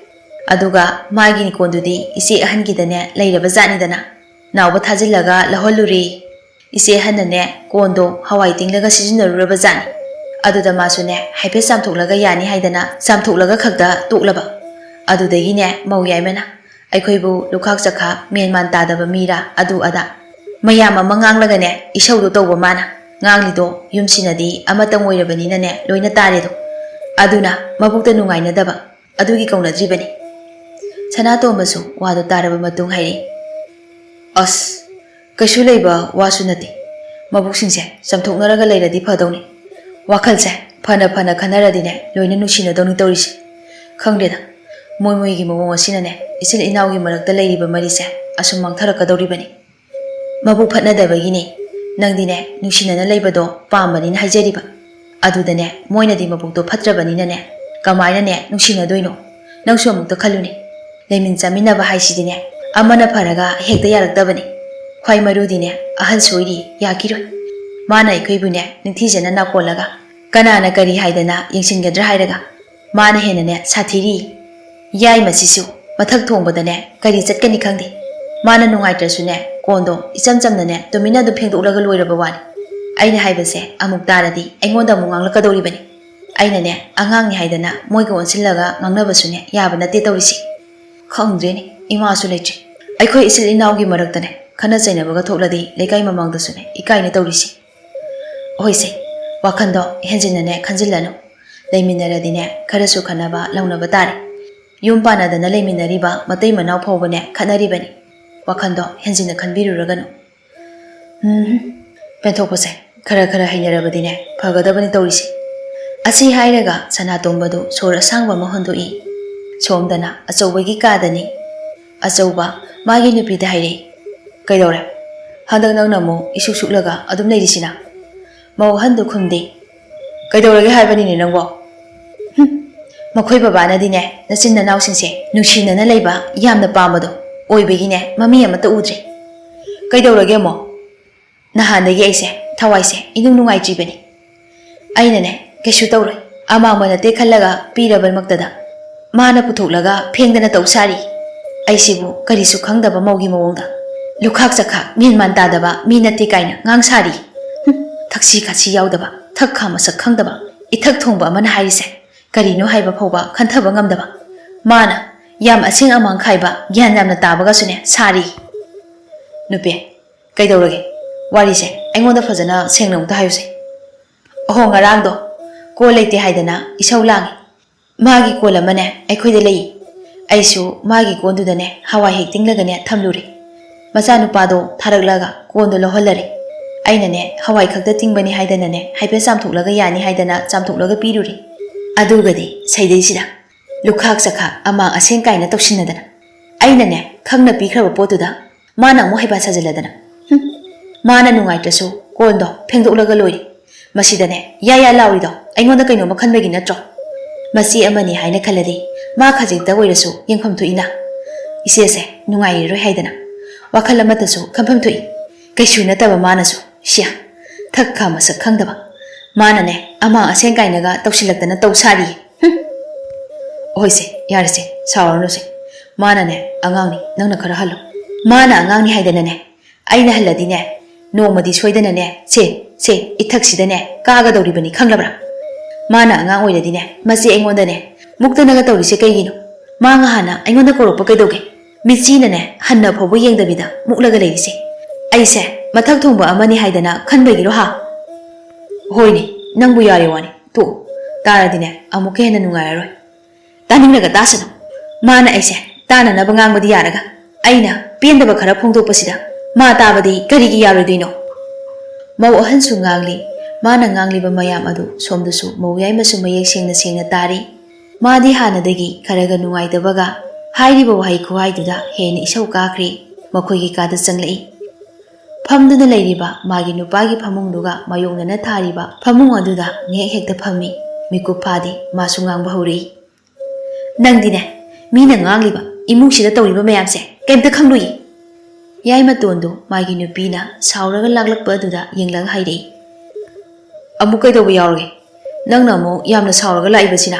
ꯑꯗꯨꯒ ꯃꯥꯒꯤ ꯀꯣꯟꯗꯨꯗꯤ ꯏꯆꯦ ꯑꯍꯟꯒꯤꯗꯅꯦ ꯂꯩꯔꯕ ꯖꯥꯠꯅꯤꯗꯅ, ꯅꯥꯎꯕ ꯊꯥꯖꯤꯜꯂꯒ ꯂꯧꯍꯜꯂꯨꯔꯤ꯫ ꯏꯆꯦ ꯑꯍꯟꯅꯅꯦ ꯀꯣꯟꯗꯣ ꯍꯋꯥꯏ ꯇꯤꯡꯂꯒ ꯁꯤꯖꯤꯟꯅꯔꯨꯔꯕ ꯖꯥꯠꯅꯤ꯫ ꯑꯗꯨꯗ ꯃꯥꯁꯨꯅꯦ ꯍꯥꯏꯐꯦꯠ ꯆꯥꯝꯊꯣꯛꯂꯒ ꯌꯥꯅꯤ ꯍꯥꯏꯗꯅ ꯆꯥꯝꯊꯣꯛꯂꯒ ꯈꯛꯇ ꯇꯣꯛꯂꯕ꯫ ꯑꯗꯨꯗꯒꯤꯅꯦ ꯃꯧ ꯌꯥꯏꯃꯅ ꯑꯩꯈꯣꯏꯕꯨ ꯂꯨꯈꯥꯛ ꯆꯈꯥꯛ ꯃꯦꯟꯃꯥꯟ ꯇꯥꯗꯕ ꯃꯤꯔꯥ ꯑꯗꯨ ꯑꯗꯥ ꯃꯌꯥꯝ ꯑꯃ ꯉꯥꯡꯂꯒꯅꯦ ꯏꯁꯧꯗꯣ ꯇꯧꯕ ꯃꯥꯅ꯫ ꯉꯥꯡꯂꯤꯗꯣ ꯌꯨꯝꯁꯤꯅꯗꯤ ꯑꯃꯇꯪ ꯑꯣꯏꯔꯕꯅꯤꯅꯅꯦ ꯂꯣꯏꯅ ꯇꯥꯔꯦꯗꯣ꯫ ꯑꯗꯨꯅ ꯃꯕꯨꯛꯇ ꯅꯨꯡꯉꯥꯏꯅꯗꯕ ꯑꯗꯨꯒꯤ ꯀꯧꯅꯗ꯭ꯔꯤꯕꯅꯤ꯫ ꯁꯅꯥꯇꯣꯝꯕꯁꯨ ꯋꯥꯗꯣ ꯇꯥꯔꯕ ꯃꯇꯨꯡ ꯍꯥꯏꯔꯛꯏ꯫ ꯑꯁ ꯀꯩꯁꯨ ꯂꯩꯕ ꯋꯥꯁꯨ ꯅꯠꯇꯦ, ꯃꯕꯨꯛꯁꯤꯡꯁꯦ ꯆꯝꯊꯣꯛꯅꯔꯒ ꯂꯩꯔꯗꯤ ꯐꯗꯧꯅꯤ꯫ ꯋꯥꯈꯜꯁꯦ ꯐꯅ ꯐꯅ ꯈꯟꯅꯔꯗꯤꯅꯦ ꯂꯣꯏꯅ ꯅꯨꯡꯁꯤꯅꯗꯧꯅꯤ ꯇꯧꯔꯤꯁꯦ꯫ ꯈꯪꯗꯦꯗ, ꯃꯣꯏꯒꯤ ꯃꯑꯣꯡ ꯑꯁꯤꯅꯅꯦ ꯏꯆꯤꯜ ꯏꯅꯥꯎꯒꯤ ꯃꯔꯛꯇ ꯂꯩꯔꯤꯕ ꯃꯔꯤꯁꯦ ꯑꯁꯨꯝ ꯃꯥꯡꯊꯔꯛꯀꯗꯧꯔꯤꯕꯅꯤ꯫ ꯃꯕꯨꯛ ꯐꯠꯅꯗꯕꯒꯤꯅꯤ, ꯅꯪꯗꯤꯅꯦ ꯅꯨꯡꯁꯤꯅꯅ ꯂꯩꯕꯗꯣ ꯄꯥꯝꯕꯅꯤꯅ ꯍꯥꯏꯖꯔꯤꯕ꯫ ꯑꯗꯨꯗꯅꯦ ꯃꯣꯏꯅꯗꯤ ꯃꯕꯨꯛꯇꯣ ꯐꯠꯇ꯭ꯔꯕꯅꯤꯅꯅꯦ ꯀꯃꯥꯏꯅꯅꯦ ꯅꯨꯡꯁꯤꯅꯗꯣꯏꯅꯣ? ꯅꯪꯁꯨ ꯑꯃꯨꯛꯇ ꯈꯜꯂꯨꯅꯦ, ꯂꯩꯃꯤꯟ ꯆꯥꯃꯤꯟꯅꯕ ꯍꯥꯏꯁꯤꯗꯤꯅꯦ ꯑꯃꯅ ꯐꯔꯒ ꯍꯦꯛꯇ ꯌꯥꯔꯛꯇꯕꯅꯤ꯫ ꯈ꯭ꯋꯥꯏ ꯃꯔꯨꯗꯤꯅꯦ ꯑꯍꯟ ꯁꯣꯏꯔꯤ, ꯌꯥꯈꯤꯔꯣꯏ꯫ ꯃꯥꯅ ꯑꯩꯈꯣꯏꯕꯨꯅꯦ ꯅꯤꯡꯊꯤꯖꯅ ꯅꯥꯀꯣꯜꯂꯒ ꯀꯅꯥꯅ ꯀꯔꯤ ꯍꯥꯏꯗꯅ ꯌꯦꯡꯁꯤꯟꯒꯗ꯭ꯔꯥ ꯍꯥꯏꯔꯒ ꯃꯥꯅ ꯍꯦꯟꯅꯅꯦ ꯁꯥꯊꯤꯔꯤ꯫ ꯌꯥꯏꯃꯁꯤꯁꯨ ꯃꯊꯛ ꯊꯣꯡꯕꯗꯅꯦ ꯀꯔꯤ ꯆꯠꯀꯅꯤ ꯈꯪꯗꯦ꯫ ꯃꯥꯅ ꯅꯨꯡꯉꯥꯏꯇ꯭ꯔꯁꯨꯅꯦ ꯀꯣꯟꯗꯣ ꯏꯆꯝ ꯆꯝꯅꯅꯦ ꯇꯨꯃꯤꯟꯅ ꯑꯗꯨꯝ ꯐꯦꯡꯗꯣꯛꯂꯒ ꯂꯣꯏꯔꯕ ꯋꯥꯅꯤ꯫ ꯑꯩꯅ ꯍꯥꯏꯕꯁꯦ ꯑꯃꯨꯛ ꯇꯥꯔꯗꯤ ꯑꯩꯉꯣꯟꯗ ꯑꯃꯨꯛ ꯉꯥꯡꯂꯛꯀꯗꯧꯔꯤꯕꯅꯤ꯫ ꯑꯩꯅꯅꯦ ꯑꯉꯥꯡꯅꯤ ꯍꯥꯏꯗꯅ ꯃꯣꯏꯒ ꯑꯣꯟꯁꯤꯜꯂꯒ ꯉꯥꯡꯅꯕꯁꯨꯅꯦ ꯌꯥꯕ ꯅꯠꯇꯦ ꯇꯧꯔꯤꯁꯤ꯫ ꯈꯪꯗ꯭ꯔꯦꯅꯦ, ꯏꯃꯥꯁꯨ ꯂꯩꯇ꯭ꯔꯤ, ꯑꯩꯈꯣই ꯏꯆꯤꯜ ꯏꯅꯥꯎꯒꯤ ꯃꯔꯛꯇꯅꯦ ꯈꯟꯅ ꯆꯩꯅꯕꯒ ꯊꯣꯛꯂꯗꯤ ꯂꯩꯀꯥꯏ ꯃꯃꯥꯡꯗꯁꯨꯅꯦ ꯏꯀꯥꯏꯅ ꯇꯧꯔꯤꯁꯤ꯫ ꯍꯣꯏꯁꯦ, ꯋꯥꯈꯟꯗꯣ ꯍꯦꯟꯖꯤꯟꯅꯅꯦ ꯈꯟꯖꯤꯜꯂꯅꯨ꯫ ꯂꯩꯃꯤꯟꯅꯔꯗꯤꯅꯦ ꯈꯔꯁꯨ ꯈꯟꯅꯕ ꯂꯧꯅꯕ ꯇꯥꯔꯦ꯫ ꯌꯨꯝ ꯄꯥꯟꯅꯗꯅ ꯂꯩꯃꯤꯟꯅꯔꯤꯕ ꯃꯇꯩ ꯃꯅꯥꯎ ꯐꯥꯎꯕꯅꯦ ꯈꯠꯅꯔꯤꯕꯅꯤ꯫ ꯋꯥꯈꯟꯗꯣ ꯍꯦꯟꯖꯤꯟꯅ ꯈꯟꯕꯤꯔꯨꯔꯒꯅꯨ꯫ ꯄꯦꯟꯊꯣꯛꯄꯁꯦ ꯈꯔ ꯈꯔ ꯍꯩꯅꯔꯕꯗꯤꯅꯦ ꯐꯒꯗꯕꯅꯤ ꯇꯧꯔꯤꯁꯤ꯫ ꯑꯁꯤ ꯍꯥꯏꯔꯒ ꯁꯅꯥꯇꯣꯝꯕꯗꯨ ꯁꯣꯔ ꯑꯁꯥꯡꯕ ꯑꯃ ꯍꯣꯟꯗꯣꯛꯏ꯫ ꯁꯣꯝꯗꯅ ꯑꯆꯧꯕꯒꯤ ꯀꯥꯗꯅꯤ꯫ ꯑꯆꯧꯕ ꯃꯥꯒꯤ ꯅꯨꯄꯤꯗ ꯍꯥꯏꯔꯛꯏ꯫ ꯀꯩꯗꯧꯔꯦ? ꯍꯟꯗꯛ ꯅꯪꯅ ꯑꯃꯨꯛ ꯏꯁꯨꯛ ꯁꯨꯛꯂꯒ ꯑꯗꯨꯝ ꯂꯩꯔꯤꯁꯤꯅ? ꯃꯧ ꯑꯍꯟꯗꯨ ꯈꯨꯝꯗꯦ꯫ ꯀꯩꯗꯧꯔꯒꯦ ꯍꯥꯏꯕꯅꯤꯅꯦ ꯅꯪꯕꯣ? ꯃꯈꯣꯏ ꯕꯕꯥꯅꯗꯤꯅꯦ ꯅꯆꯤꯟ ꯅꯅꯥꯎꯁꯤꯡꯁꯦ ꯅꯨꯡꯁꯤꯅꯅ ꯂꯩꯕ ꯌꯥꯝꯅ ꯄꯥꯝꯕꯗꯣ ꯑꯣꯏꯕꯒꯤꯅꯦ ꯃꯃꯤ ꯑꯃꯠꯇ ꯎꯗ꯭ꯔꯤ꯫ ꯀꯩꯗꯧꯔꯒꯦ ꯑꯃꯨꯛ? ꯅꯍꯥꯟꯗꯒꯤ ꯑꯩꯁꯦ ꯊꯋꯥꯏꯁꯦ ꯏꯅꯨꯡ ꯅꯨꯡꯉꯥꯏꯇ꯭ꯔꯤꯕꯅꯤ꯫ ꯑꯩꯅꯅꯦ ꯀꯩꯁꯨ ꯇꯧꯔꯣꯏ, ꯑꯃꯥꯡꯕ ꯅꯠꯇꯦ ꯈꯜꯂꯒ ꯄꯤꯔꯕꯃꯛꯇꯗ ꯃꯥꯅ ꯄꯨꯊꯣꯛꯂꯒ ꯐꯦꯡꯗꯅ ꯇꯧ ꯁꯥꯔꯤ꯫ ꯑꯩꯁꯤꯕꯨ ꯀꯔꯤꯁꯨ ꯈꯪꯗꯕ ꯃꯧꯒꯤ ꯃꯑꯣꯡꯗ ꯂꯨꯈꯥꯛ ꯆꯈꯥꯛ ꯃꯦꯟꯃꯥꯟ ꯇꯥꯗꯕ ꯃꯤ ꯅꯠꯇꯦ ꯀꯥꯏꯅ ꯉꯥꯡ ꯁꯥꯔꯤ꯫ ꯊꯛꯁꯤ ꯈꯥꯁꯤ ꯌꯥꯎꯗꯕ, ꯊꯛ ꯈꯥ ꯃꯁꯛ ꯈꯪꯗꯕ ꯏꯊꯛ ꯊꯣꯡꯕ ꯑꯃꯅ ꯍꯥꯏꯔꯤꯁꯦ ꯀꯔꯤꯅꯣ ꯍꯥꯏꯕ ꯐꯥꯎꯕ ꯈꯟꯊꯕ ꯉꯝꯗꯕ ꯃꯥꯅ ꯌꯥꯝ ꯑꯁꯦꯡ ꯑꯃꯥꯡ ꯈꯥꯏꯕ ꯒ꯭ꯌꯥꯟ ꯌꯥꯝꯅ ꯇꯥꯕꯒꯁꯨꯅꯦ ꯁꯥꯔꯤ꯫ ꯅꯨꯄꯤ, ꯀꯩꯗꯧꯔꯒꯦ? ꯋꯥꯔꯤꯁꯦ ꯑꯩꯉꯣꯟꯗ ꯐꯖꯅ ꯁꯦꯡꯅ ꯑꯃꯨꯛꯇ ꯍꯥꯏꯌꯨꯁꯦ꯫ ꯑꯍꯣ, ꯉꯔꯥꯡꯗꯣ ꯀꯣꯜ ꯂꯩꯇꯦ ꯍꯥꯏꯗꯅ ꯏꯁꯧ ꯂꯥꯡꯉꯤ꯫ ꯃꯥꯒꯤ ꯀꯣꯜ ꯑꯃꯅꯦ ꯑꯩꯈꯣꯏꯗ ꯂꯩ꯫ ꯑꯩꯁꯨ ꯃꯥꯒꯤ ꯀꯣꯟꯗꯨꯗꯅꯦ ꯍꯋꯥꯏ ꯍꯦꯛ ꯇꯤꯡꯂꯒꯅꯦ ꯊꯝꯂꯨꯔꯦ꯫ ꯃꯆꯥꯅꯨꯄꯥꯗꯣ ꯊꯥꯔꯛꯂꯒ ꯀꯣꯟꯗꯣ ꯂꯧꯍꯜꯂꯔꯦ꯫ ꯑꯩꯅꯅꯦ ꯍꯋꯥꯏ ꯈꯛꯇ ꯇꯤꯡꯕꯅꯤ ꯍꯥꯏꯗꯅꯅꯦ ꯍꯥꯏꯐꯦꯠ ꯆꯥꯝꯊꯣꯛꯂꯒ ꯌꯥꯅꯤ ꯍꯥꯏꯗꯅ ꯆꯥꯝꯊꯣꯛꯂꯒ ꯄꯤꯔꯨꯔꯦ꯫ ꯑꯗꯨꯒꯗꯤ ꯁꯩꯗꯩꯁꯤꯗ ꯂꯨꯈꯥꯛ ꯆꯈꯥꯛ ꯑꯃꯥꯡ ꯑꯁꯦꯡ ꯀꯥꯏꯅ ꯇꯧꯁꯤꯟꯅꯗꯅ ꯑꯩꯅꯅꯦ ꯈꯪꯅ ꯄꯤꯈ꯭ꯔꯕ ꯄꯣꯠꯇꯨꯗ ꯃꯥꯅ ꯑꯃꯨꯛ ꯍꯩꯄꯥ ꯁꯥꯖꯤꯜꯂꯗꯅ ꯃꯥꯅ ꯅꯨꯡꯉꯥꯏꯇ꯭ꯔꯁꯨ ꯀꯣꯟꯗꯣ ꯐꯦꯡꯗꯣꯛꯂꯒ ꯂꯣꯏꯔꯦ꯫ ꯃꯁꯤꯗꯅꯦ ꯌꯥ ꯂꯥꯎꯔꯤꯗꯣ ꯑꯩꯉꯣꯟꯗ ꯀꯩꯅꯣꯝꯃ ꯈꯟꯕꯒꯤ ꯅꯠꯇ꯭ꯔꯣ? ꯃꯆꯦ ꯑꯃꯅꯤ ꯍꯥꯏꯅ ꯈꯜꯂꯗꯤ ꯃꯥ ꯈꯖꯤꯛꯇ ꯑꯣꯏꯔꯁꯨ ꯌꯦꯡꯐꯝ ꯊꯣꯛꯏꯅ꯫ ꯏꯆꯦꯁꯦ ꯅꯨꯡꯉꯥꯏꯔꯔꯣই ꯍꯥꯏꯗꯅ ꯋꯥꯈꯜ ꯑꯃꯠꯇꯁꯨ ꯈꯟꯐꯝ ꯊꯣꯛꯏ꯫ ꯀꯩꯁꯨ ꯅꯠꯇꯕ ꯃꯥꯅꯁꯨ ꯁꯤꯌꯥ ꯊꯛ ꯈꯥ ꯃꯁꯛ ꯈꯪꯗꯕ ꯃꯥꯅꯅꯦ ꯑꯃꯥꯡ ꯑꯁꯦꯡ ꯀꯥꯏꯅꯒ ꯇꯧꯁꯤꯜꯂꯛꯇꯅ ꯇꯧ ꯁꯥꯔꯤꯌꯦ꯫ ꯍꯣꯏꯁꯦ, ꯌꯥꯔꯁꯦ, ꯁꯥꯎꯔꯅꯨꯁꯦ꯫ Manane angangni nangna khara hallo. Mana angangni haidana ne. Aina halladi ne. Nomadi soidana ne. Se ithaksida ne kaga dawribani khanglabra. Mana angang oiradi ne. Masi aingonda ne. Muktanaga tawrise kaigino. Manga hana aingonda korokpa kaidoge. Michina ne hanna phobu yengdabida muklaga leise. Aise mathak thongba amani haidana khanbagiro ha. Hoini nangbu yare wani. To taradi ne amuke hena nungairoi. Taningnaga tasano. Mana aise tana na bangangmadi yaraga. Aina pendaba khara phongdokpasida ma tabadi karigi yaroidoino. Mau ahan su ngangli. Mana ngangliba mayam adu somdasu mau yaimasu mayek sengna tari. Madi hanadagi kharaga nungaidabaga hairiba wahai khuhaiduda hena isau kakri makhoigi kada changlai. Phamduna leiriba magi nupagi phamungduga mayongnana thariba phamung aduda ngek hekta phammi mikup phadi masu ngangba hori. Nangdine mina ngangliba imungsida tawriba mayamse kemta khanglui. Yaima tondu magi nupina sauraga laglakpa aduda yenglang hairei. Amu kaidoba yaurge nangna amu yamna sauraga laibasina.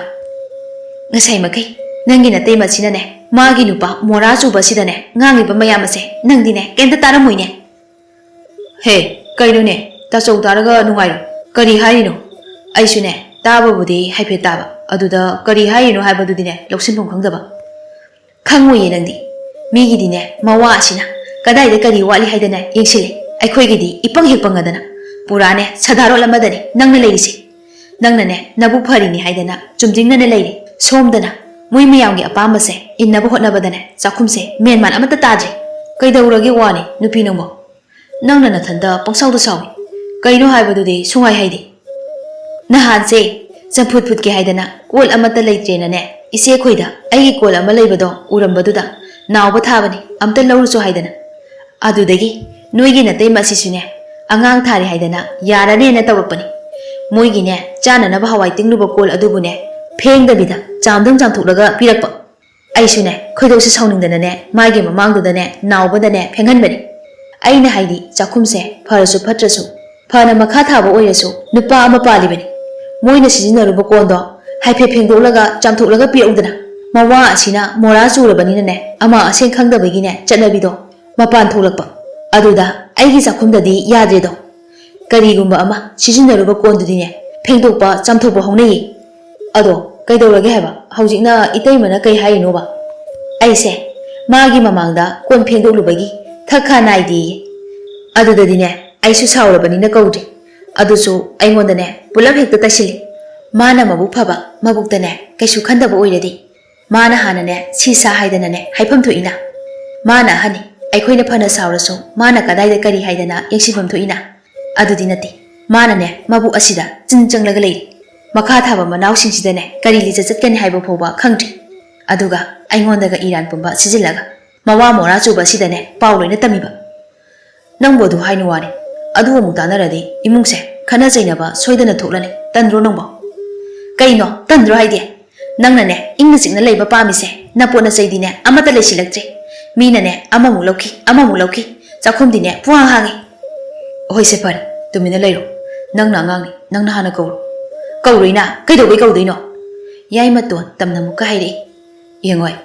Ngasai makai nangi na tema sinane magi nupa mora chuba sidane ngangiba mayamase nangdine kemta taramoine. He kaino ne ta chou taraga nungairo kari hairino aisune tababudi haife taba aduda kari hairino haibadudine loksinthong khangdaba khangmoye nangdi migidine mawa asina kadaida kari wali haidana yengsile aikhoigidi ipang hekpangadana purane sadaro lamadani nangna leirisi nangna ne nabu pharini haidana chumjingnane leire somdana mui miyamgi apambase innabu hotnabadane chakhumse menman amata taje kaidaurage wani nupi nangbo nangna nathanda pangsauda sawi kaino haibadudi sungai haidi nahanse champut phutke haidana kol amata leitrena ne ise khoida aigi kol ama leibado urambaduda nawba thabani amta lawruchu haidana adudagi noigi natai masisune angang thari haidana yarane na tawrapani moigi ne chana na bahawai tingluba kol adubune phengdabida chamdang chamthulaga pirakpa aisune khoidose sauningdana ne magi mamangduda ne nawbada ne phenganbani aina haidi chakhumse pharasu phatrasu phana makha thaba oirasu nupa ama palibani moina sijinaruba kondo haife phengdolaga chamthulaga pirakudana mawa asina mora churabani ne ama aseng khangdabagi ne chanabido mapan tholakpa aduda aigi chakhumdadi yadredo karigumba ama sijinaruba kondudine phengdokpa chamthokpa hongnayi ado kaidorage haba haujikna itaimana kai hainoba aise magi mamangda kon phengdoklubagi thakha naidi adudadine aisu saurabani na kaudre adusu aingondane pulap hekta tasili mana mabu phaba mabuktane kaisu khandaba oiradi mana hanane sisa haidana haifam thoina mana hani aikhoina phana saurasu mana kadaida kari haidana yengsifam thoina adudi nati mana ne mabu asida chinchanglaga lei makha thaba manaw singsidane kari li chatkani haiba phoba khangdri aduga aingondaga iran pumba sijilaga mawa mora chuba sidane pauloina tamiba nangbodu hainu wani adu amu tanaradi imungse khana jainaba soidana thoklani tandro nangbo kaino tandro haide nangna ne ingna singna leiba pamise napona saidine amata leisilaktre mina ne amamu lokhi chakhumdine puang hangi hoise par tumina leiro nangna ngangni nangna hana kawrina kaidobai kawdoino yaima ton tamna muka haire yengoi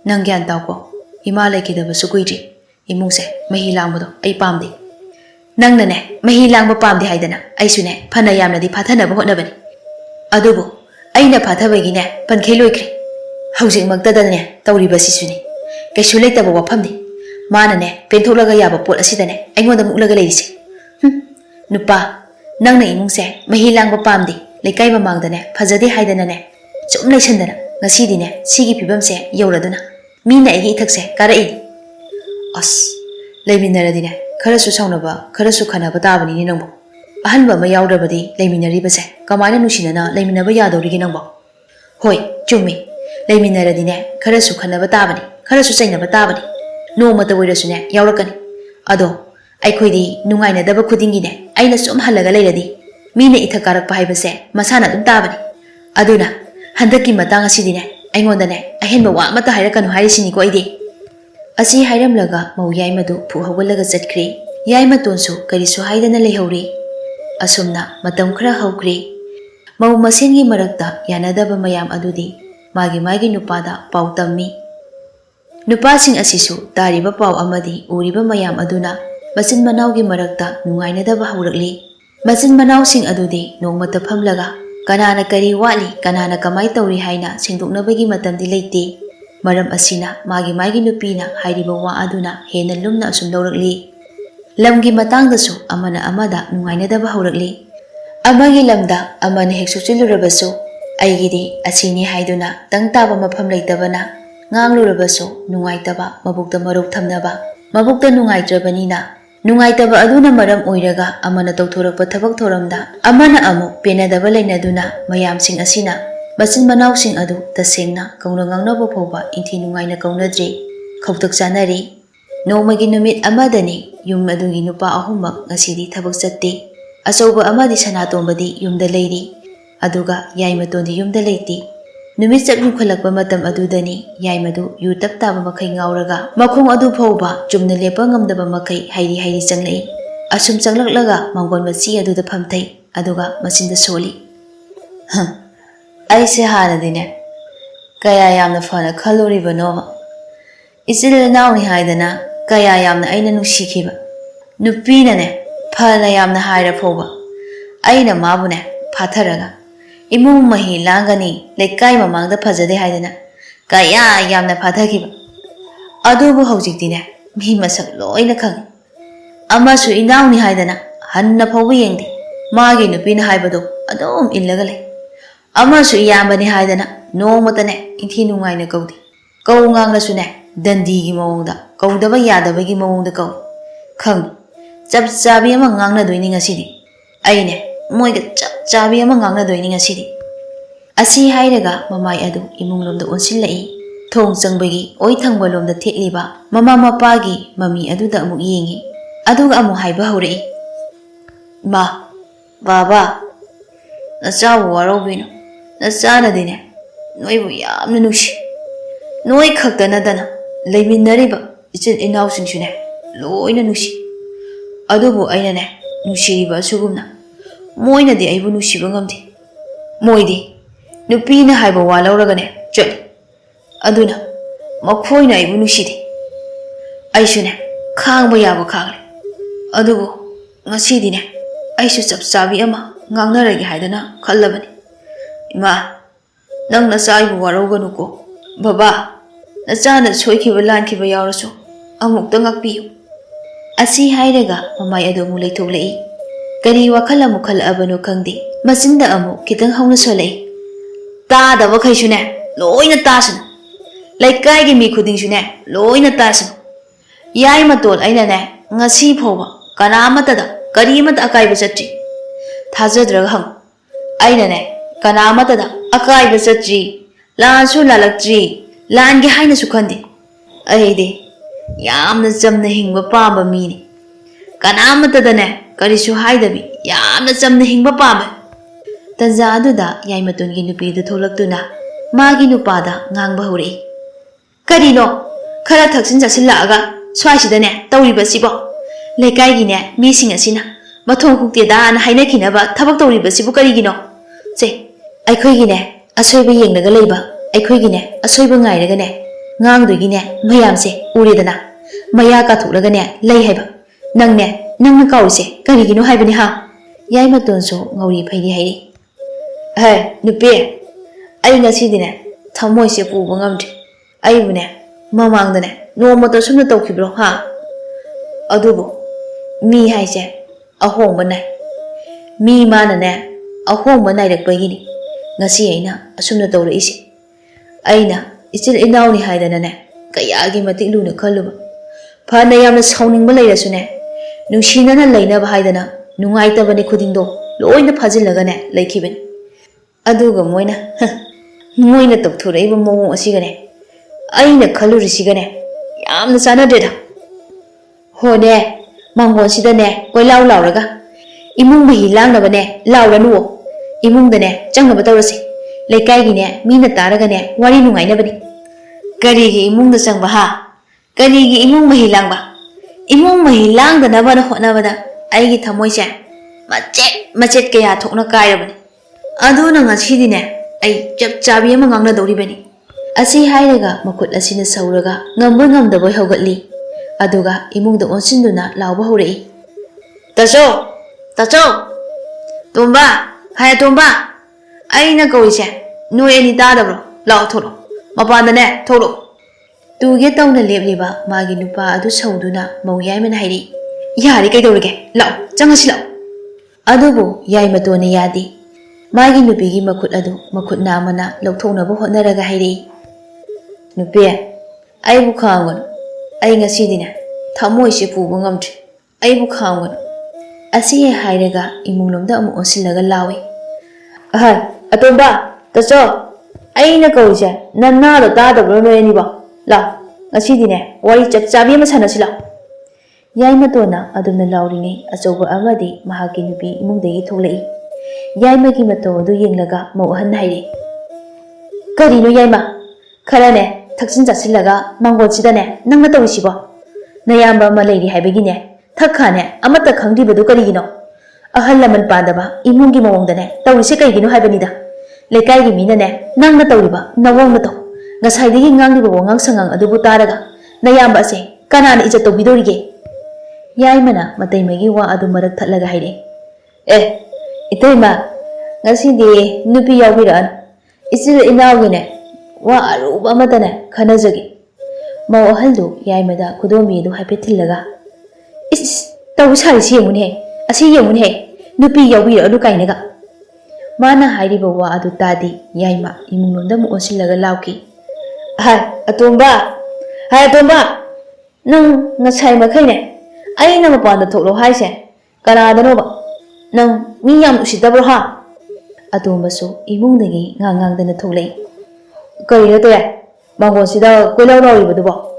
nang gyan tawko ima laikidaba sukuidri imungse mahi langbodo ai pamde nangna ne mahi langba pamde haidana aisune phana yamnadi phathanaba hotnabani adubu aina phathabagi ne pankhei loikre haujik magtada ne tawriba sisune kaisu leitaba wafamni mana ne pentholaga yaba pot asidane aingonda muklaga leirisi nupa nangna imungse mahi langba pamde leikai mamangdane phajade haidana ne chum leisandana ngasidine sigi pibamse yauraduna mina igi ithakse karai as leiminaradine kharasu saunaba kharasu khanaba tabani ni nangbo ahanba ma yaudabadi leiminaribase kamaina nusinana leiminaba yadorigi nangbo hoi chummi leiminaradine kharasu khanaba tabani kharasu chainaba tabani nomata oirasune yaurakani ado aikhoidi nungaina daba khudingine aina sum halaga leiradi mina ithakarakpa haibase masana dum tabani aduna handaki matang asidine aingondane ahenba wa mata hairakanu hairisini ko aidi asi hairamlaga mau yaimadu phu hawalaga chatkri yaima tonsu karisu haidana leihori asumna matam khara hawkri mau masengi marakta yanadaba mayam adudi magi nupada pautammi Nupasing asisu tariba pau amadi uriba mayam aduna macin manaugi marakta nungainadaba haurakli. Macin manausing adudi nongmata phamlaga kanana kari wali kanana kamai tauri haina singdoknabagi matamdi leite. Maram asina magi nupina hairiba wa aduna hena lumna asum laurakli. Lamgi matangdasu amana amada nungainadaba haurakli. Amagi lamda amana hek suchilurabasu aigidi asini haiduna tangtaba mafam leitabana nganglurabasu nungaitaba mabukta maruk thamnaba mabukta nungaitrabanina nungaitaba aduna maram oiraga amana tawthorakpa thabak thoramda amana amu penadaba leinaduna mayamsing asina macin manausing adu tasengna kauna ngangnaba phawba inthi nungaina kaunadri khawtak chanari nomagi numit amadani yum adugi nupa ahumak ngasidi thabak chatte achauba amadi sanatombadi yumda leiri aduga yaimatondi yumda leiti numit chapnu khalakpa matam adudani yaimadu yu tap taba makai ngauraga makhong adu phawba chumna lepa ngamdaba makai hairi changlai asum changlaklaga mangon machi aduda phamthai aduga machinda soli aise hanadine kaya yamna fana khaluribano isil nauni haidana kaya yamna aina nusikhiba nupina ne phana yamna haira phawba aina mabune phatharaga imung mahi langani lekai mamangda phajade haidana kaya yamna phathakiba adubu hawjikdine mi masak loina khang amasu inauni haidana hanna phawba yengdi magi nupina haibado adum illaga le amasu iyambani haidana nomatane inthi nungaina kaudi kau nganglasu ne dandi gi mawongda kaudaba yadabagi mawongda kau khang chap chabi ama ngangna doini ngasidi aine moiga chap chabi ama ngangna doini ngasidi asi hairaga mamai adu imunglomda onsilai thong changbagi oi thangba lomda thekliba mama mapagi mami aduda amuk yengi aduga amu haiba haurai ma baba nachawu warobino nachana dine noibu yamna nushi noi khaktana dana leiminariba ichil inausingsune loina nushi adubu aina ne nushiriba asugumna moina di aibu nushiba ngamdi moidi nupina haiba wa lauragane chali aduna makhoina aibu nushidi aishune khangba yaba khangre adubu ngasidine aishu chapchabi ama ngangnaragi haidana khallabani ima nang nachaibu warauganuko baba nachana soikiba lankiba yaurasu amukta ngakpiyu asi hairaga mamai adu mu leithoklai kari wakhala mukhal abanu khangdi machinda amu kitang hauna solai ta da bakhaisune loina tasun laikai gi mi khuding sune loina tasun yai matol aina ne ngasi phoba kanamata da karimata akaiba chatri thajadraga hang aina ne kanamata da akaiba chatri lansu lalaktri langi haina su khandi aide yamna jamna hingba pamba mini kanamata da ne karisu haidabi yamna jamna hingba pamba tanza aduda yaimatungi nupi du tholaktuna magi nupada ngangba hore karino khara thaksin jasilaaga swaisida ne tawriba sibo lekai gi ne mising asina mathong hukte da na haina khinaba thabak tawriba sibu karigino che aikhoi gi ne asoiba yengnaga leiba aikhoi gi ne asoiba ngairaga ne ngangdui gi ne mayamse uredana maya ka thulaga ne lei haiba nangna kawse karigino haibani ha yaimatonso ngauri phaidi hairi hey nupe ai ngasidine thamoise puba ngamdi aibune mamangdane nomato sumna tawkhibro ha adubu mi haise ahongba nai mi mana ne ahongba nairakpagini ngasi aina asumna tawraisi aina ichil inauni haidana ne kayagi matik luna khaluba phana yamna sauningba leirasune nungsinana leinaba haidana nungaitabani khudingdo loina phajillaga ne leikhibani aduga moina tawthuraiba mawong asigane aina khalurisигane yamna chanadeda hone mangon sidane koilau lauraga imung bahi langnabane lauranu imungdane changnaba tawrasi leikai gine mina taragane wari nungainabani karigi imungda changba ha karigi imung bahi langba imung bahi langdanaba na hotnabada aigi thamoise machet kaya thokna kairabani aduna ngasidine ai chap chabi ama ngangna doribani Asi hairaga makut asina sauraga ngamboi ngamdaboi haugatli. Aduga imungda onsinduna lauba haurai. Tacho! Tacho! Tomba! Haya tomba! Aina kawise noi ani tadabro lao thoro. Mapandane thoro. Tuge tauna lepliba magi nupa adu sauduna mau yaimana hairi. Yari kaidawrige lao changasi lao. Adubu yaimatone yadi. Magi nupigi makut adu makut namana lauthonaba hotnaraga hairi. Nupi aibu khangon ai ngasidine thamoise puba ngamdri aibu khangon asi hairaga imungnomda amu onsilaga lawi ahai atomba tacho aina kawise nanna do tadabro noyani ba la ngasidine wari chapchabi ma sanasi la yaima tona adumna lawrini achoba amadi mahaki nupi imungdegi tholai yaima gi mato du yenglaga mauhan hairi karino yaima kharane Taksin Jasilaga, Mango Chidane, Nangata Wishiba. Nayamba Malay Habigine, Takane, Amata Kandi Badukarino. A Halaman Padaba, Imungi Mongdane, Tawisika Habanida. Lekai Minane, Nangata Riba, Nawamato. Nasidi Nangi Wong Sangang Adubutaraga. Nayamba say, Kanan is a Tobidorige. Yaimana, Matamagi wa Adumara Talaga Hide. Itema Nasidi, Nupi Yaviran. Is it in our winner? Wa aruba amadana khanajagi mau ahaldu yaimada kudomi du haipetillaga is taw sari simun he asi yemun he nupi yawi adu kainaga mana hairiba wa adu tadi yaima imununda mu osillaga lauki ha atomba nang ngasai makhaine aina mapanda thoklo haise kanadano ba nang mi yam usidabro ha atomba su imungdagi ngangang thoklei Kari to ya, Mango Sida, Kulau Ribubo.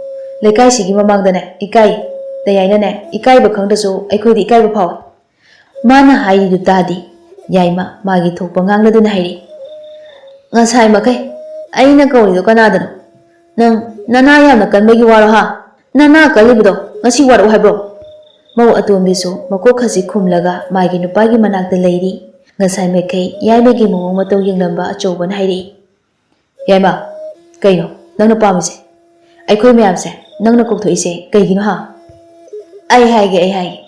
Lekai Sigi Mamangdane, Ikai, the Yainane, Ikai Bakandaso, I could Ikai power. Mana Hai du Dadi, Yaima, Magi Topangang the Nairi. Nasai Make, Aina go to Canada. Nana Yamakan make you ha. Nana Kalibudo, Nasi what I bro. Mo Atumbiso, Makokasi Kumlaga, Magi Nupagi Manak the lady. Nasai Make, Yaimagi Momoto Yanglamba, a Choban Hairi. Yaima, Kaino, Nana Pamise. I could me absent, Nana cook to ise, Kaino ha. I hage.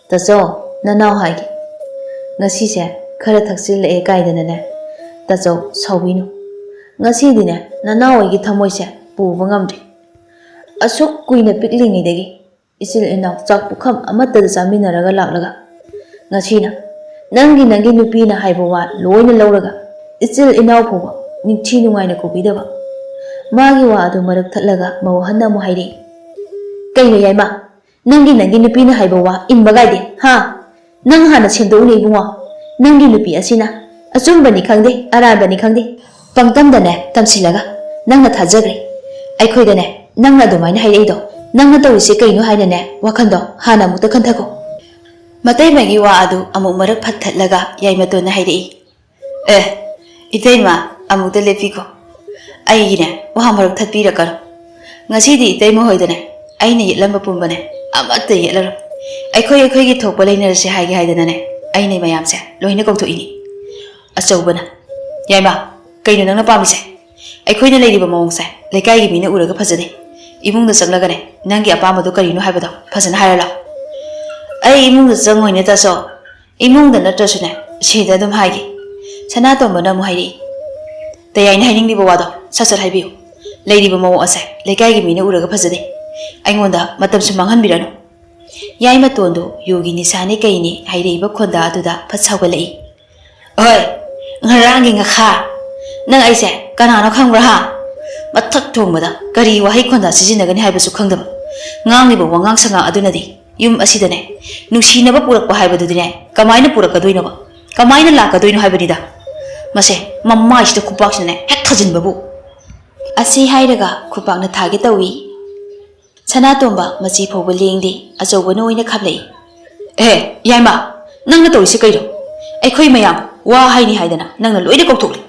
That's all, Nana hage. Nasise, Karataxil a guidanane. That's all, Sawino. Nasidine, Nana get Tamoise, Buvangamdi. A soak queen a pickling idegi. Is it enough talk to come a matter the Samina Raga. Nasina, Nangi Nupina Haibawa, Loina Loraga. It's still enough. Nichinu Wana Kubidaba. Magiwa do Marak Talaga, Mohana Mohidi. Kaino Yama, Nangi Nupina Haibawa, in Bagadi, ha! Nanghana Sindoni Bua, Nangi Nupi Asina, Azumbani Kandi, Arabani Kandi, Pangtamdane, Tamsilaga, Nanga Tazagri. I couldn't, Nanga do mine Haido, Nanga do Sikaino Haidane, Wakando, Hana Mutakantako. Matay Magiwa adu, among Marak Patalaga, Yamato Nahidi. Itema. Amuda lepico. Aine, Wahamar Tapiracar. Nasidi, they mohoidane. Aine Lamba Pumbane. Amata yeller. I call you quick to Polina se high hidane. Aine my amsa. Loina go to ini. A sobana. Yama. Kainana Pamise. I couldn't lady Bamonsa. Like I give me no Uraga Pasade. Even the Saglagane. Nangi Apama do Carino Habado. Pasan Harala. I imung the song in it as all. Imung the Natasune. She did them high. Sanato Madame Heidi. They are in hiding the Bawado, Sasser Habu. Lady Bamo Ase, like I give me no Uraga Pasade. I wonder, Madame Sumangan Birano. Yaima Tondo, Yogi Nisani Kaini, Haide Bakonda to the Patsawale. Oi, Naranging a ha. Nang I say, Kanano Kangraha. But tuck to mother, Gari Wahikonda, Sinagan Habasu Kangdom. Ngangi Wangang Sanga Adunadi, Yum Asidane. Nushi never put up a Habadine, Kamina Purakaduino. Kamina Laka doing Habadida. Mase, Mamma is the Kupaksane, a cousin babu. Asi Haidaga, Kupang the target away. Sanatomba, Masipo willing thee, as a winnow in a cablay. Yama, Nanga to Sikato. A quay mayam, Wa Haini Haidana, Nanga Loida Kotori.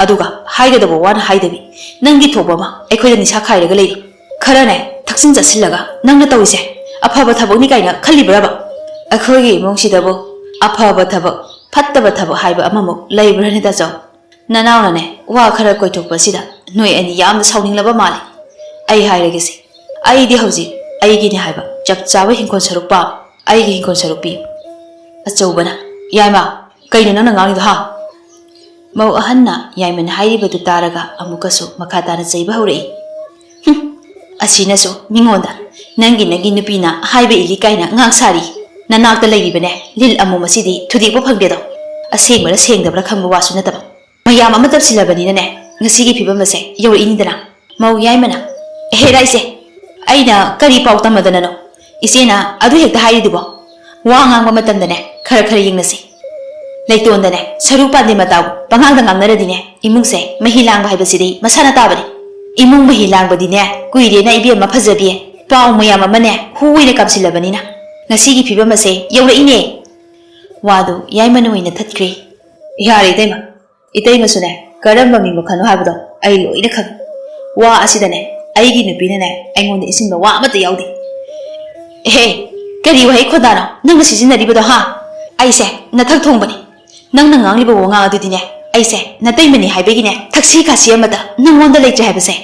Aduga, hide the one hideabi. Nangi Tobama, a quay in Sakai the lady. Karane, Taxin Silaga, Nanga Toise, a Pabatabonikaina, Calibraba. A quay Monshidabo, a Pabatabo. Pattabatabo Haiba Amamo, Labor and Dazo. Nanaone, Wakara Koto Basida, Noi ani yamna sauninglaba male. Ai hairagesi. Ai di hauji. Ai gi ni haiba. Chak chawa hinkon saruk pa. Ai gi hinkon saruk pi. Achobana. Yaima. Kaina nang ngang ha. Mau ahanna yaiman hairiba tu taraga amukasu makatana chaiba haurai. Asinasu mingonda. Nangi nupina haiba igi kaina ngang sari. Nanakta lairibane lil amu masidi thudikba phangdedo. Asengmara sengdabra khangba wasu nataba. Mayam ama tapsilabani ne. Ngasigi phibam ase yaurinidana. Mau yaimana. He raise. Aina kari pau tamadana no. Isena adu hekta hairidubo. Wa ngangba matamdane khara khara yingnasi. Laitondane saru pande mataw pangangda ngamnaradine imungse mahilangba haibasidi masana tabani. Imung mahilangbadine kuire na ibe mafajabi. Pau mayam amane huine kapsilabanina. Ngasigi phibam ase yaurine. Wadu yaimana oina thatkre. Yare itayma. Itayma sune karamba mingba khanu haibado ai loina khang. Wa asidane aigi nupina ne aingonda isinba wa amata yaudi. He kari wahai khodano nang sijinaribado ha. Aise nathak thongbani. Nang ngangliba wa nga adudine aise nataymani haibegine thaksi khasi amata nangonda leitje haibase.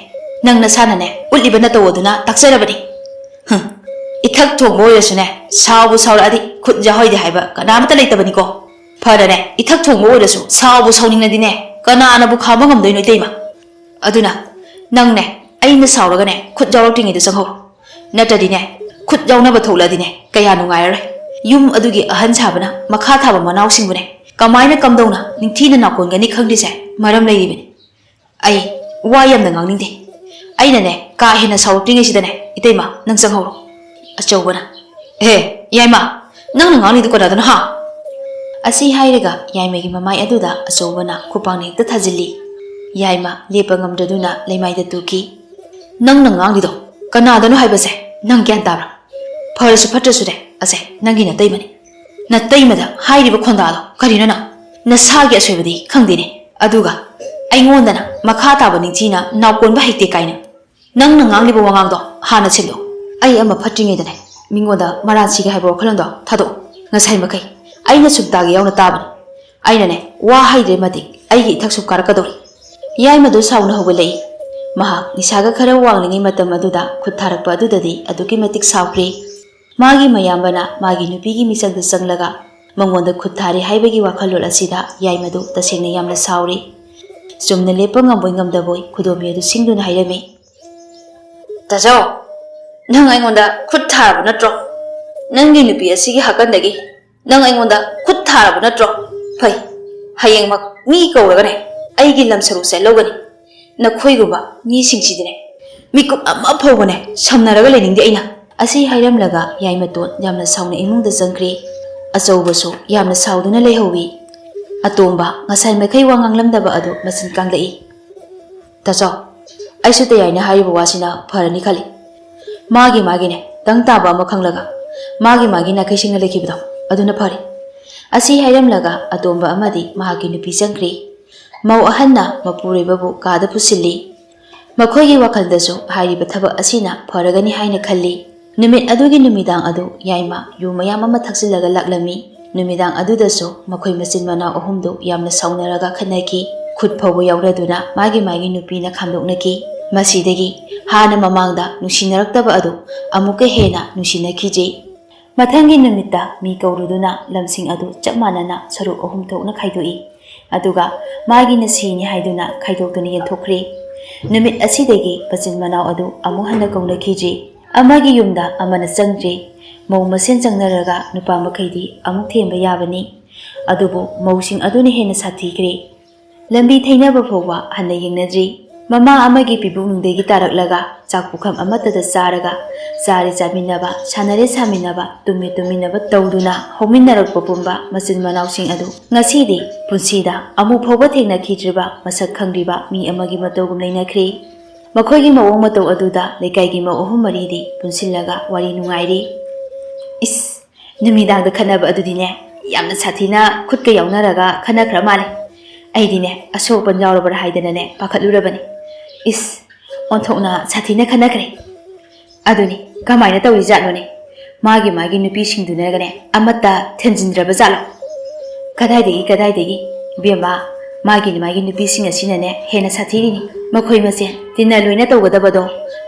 Nang nasana ne uliba na tawoduna takserabani. Ithak thongbo oirasune sawu sauradi khutja hoide haiba kanamata leitabani ko. Farane ithak thongbo oirasu sawu sauningnadine kananabu khama ngamdoino itayma. Aduna nangne aina sauragane khut jawroktingidu sanghau. Natadine khut jawnaba tholadine kaya nungairare. Yum adugi ahan sabana makha thaba manawsingbune. Kamaina kamdona ningthina nakongani khangdise maram leiribani. Ai wa yamna ngangningde. Aina ne ka hena sauroktingisidane itayma nang sanghau. Achobana. He yaima nang ngangidu kodadana ha. Asi hairaga yaimagi mamai aduda achobana khupang hekta thajili. Yaima lepa ngamdaduna leimaida tuki. Nang ngangido kanadano haibase nang gyan tabra. Pharasu phatrasu de ase nangi nataymani. Nataymada hairiba khondalo karina na. Nasagi asoibadi khangdine. Aduga aingondana makha taba ningthina nawkonba hekte kaina. Nang ngangliba wangangdo hana chilo. Ai ama phatringedane mingoda maransiga haibo khalando thado. Ngasai makai aina subtagi yauna tabani. Aina ne wa haire mati aigi ithaksu karakadori. Yaimadu sauna hogolei. Maha nisaga khara wanglingi matam aduda khutharakpa adudadi aduki matik saukri. Magi mayambana magi nupigi misangda sanglaga mangonda khuthari haibagi wakhalol asida yaimadu tasengna yamna sauri. Sumna lepa ngamboi ngamdaboi khudomi adu singduna hairami. Tajao nang aingonda khuthabu natro. Nangi nupi asigi hakandagi nang aingonda khuthabu natro. Phai hayeng mak mi kauragane aigi lam saruse logani. Nakhoiguba ni singsidine mikup ama phobane samnaraga leningdi aina. Asi hairamlaga yaimaton yamna sauna imungda jangkri. Achaubasu yamna sauduna leihowi. Atomba ngasai makai wanganglamdaba adu masin kanglai. Tajao aisu tayaina hariba wasina pharani khali. Magi ne tang taba ama khanglaga magi na kaisingna lekibdo aduna phari. Asi hairamlaga atomba amadi mahagi nupi jangkri. Mau ahanna mapurebabu kada pusili. Makhoigi wakhaldasu hairiba thaba asina pharagani haina khalli. Numit adugi numidang adu yaima yu mayam ama thaksilaga laklami. Numidang adudasu makhoi masin mana ahumdu yamna saunaraga khanaki. Khut phawu yauraduna magi nupina khamdoknaki. Masidagi hana mamangda nusinaraktaba adu amuka hena nusinakiji. Mathangi numitta mi kauruduna lamsing adu chapmanana saru ahum thokna khaidoi. Aduga magi nasini haiduna khaidokduna yenthokri. Numit asidagi pachin manau adu amu hana kaunakiji. Amagi yumda amana changri. Mau masen changnaraga nupa makhaidi amuk themba yabani. Adubu mausing aduna hena sathikri. Lambi thainaba phawwa hana yengnadri. Mama amagi pibungdegi taraklaga chakpukham amatada charaga chari chaminaba sanare saminaba tuminaba tawduna hominarakpa pumba machin manausing adu ngasidi punsida amu phawba thengna khidriba masak khangriba mi amagi matawgum leinakhri. Makhoigi mawong mataw aduda leikaigi maw ahum maridi punsillaga wari nungairi. Is numidangda khanaba adudine yamna sathina khutka yaunaraga khanakhra male. Aidine asopan yaurabara haidana pakhatlurabani. Is onthokna sathina khanakre. Aduni kamaina tawri jatlone magi nupi singdunagane amata thenjindraba jalo. Kadaidegi bema मागी नुपीसिंग असिनने हेना साथीरिनी मखोई मसेन तिन्ना लोइना तौगदबदो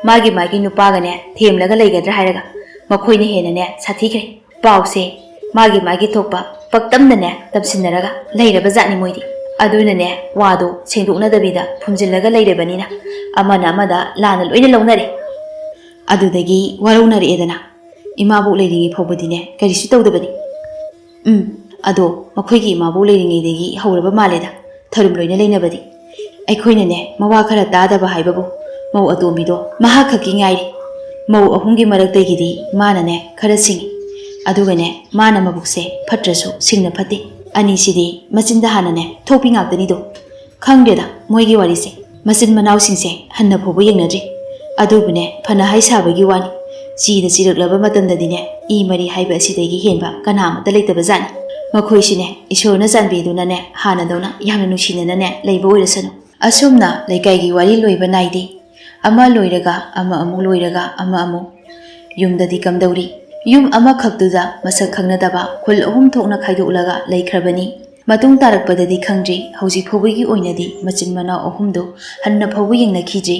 मागी नुपागने थेमलगा लेगद्रा हायरगा मखोइने हेनने साथीख्रे पाउसे मागी थोकपा पक्तमदने तबसिनरगा लेरबा जानी मोइदी अदुनने वादो सेंदोकनदबिदा फुमजिलगा लेरबनिना अमना अमदा लाना लोइना लौनरे अदुदगी वरौनरेदना इमाबो लेरिंगी फोबदिने करिसु तौदबनी अदो मखोइगी इमाबो लेरिंगीदेगी हौरबा मालेदा थरुम लोइना लेनबदी अखोइनने मवा खरा तादबा हाइबबो मौ अतोमीदो महा खकी गाइरी मौ अहुंगी मरक्तगिदी मानने खरा सिंगी अदुगने माना मबुकसे फट्रसु सिंगना फते अनीसिदी मचिंदा हानने थोपी गाक्तनिदो खंगदेदा मोइगी वारीसे मचिन मनाउसिंगसे हन्ना फोबो येंगनद्री अदुबने फना हाइ साबगी वानी चीदा चिरक्लबा मतमददिने ई मरी हाइबा असिदगी हेनबा कनामता लेतबा जानी मखोइसिने ईश्वरना चांबिदुनाने हानादौना यामना नुसिननाने लेबा ओइरसनु असुमना लेकाइगी वारी लोइबा नाइदे अमा लोइरगा अमा अमु लोइरगा अमा अमु युमददी कमदौरी युम अमा खक्तुदा मसक खंगनदबा खुल अहुम थोकना खाइदोलगा लेख्रबनी मतुंग तारकपददी खंग्री हौजी फोबगी ओइनदी मचिन मना अहुमदो हन्ना फोबु येंगनखिजे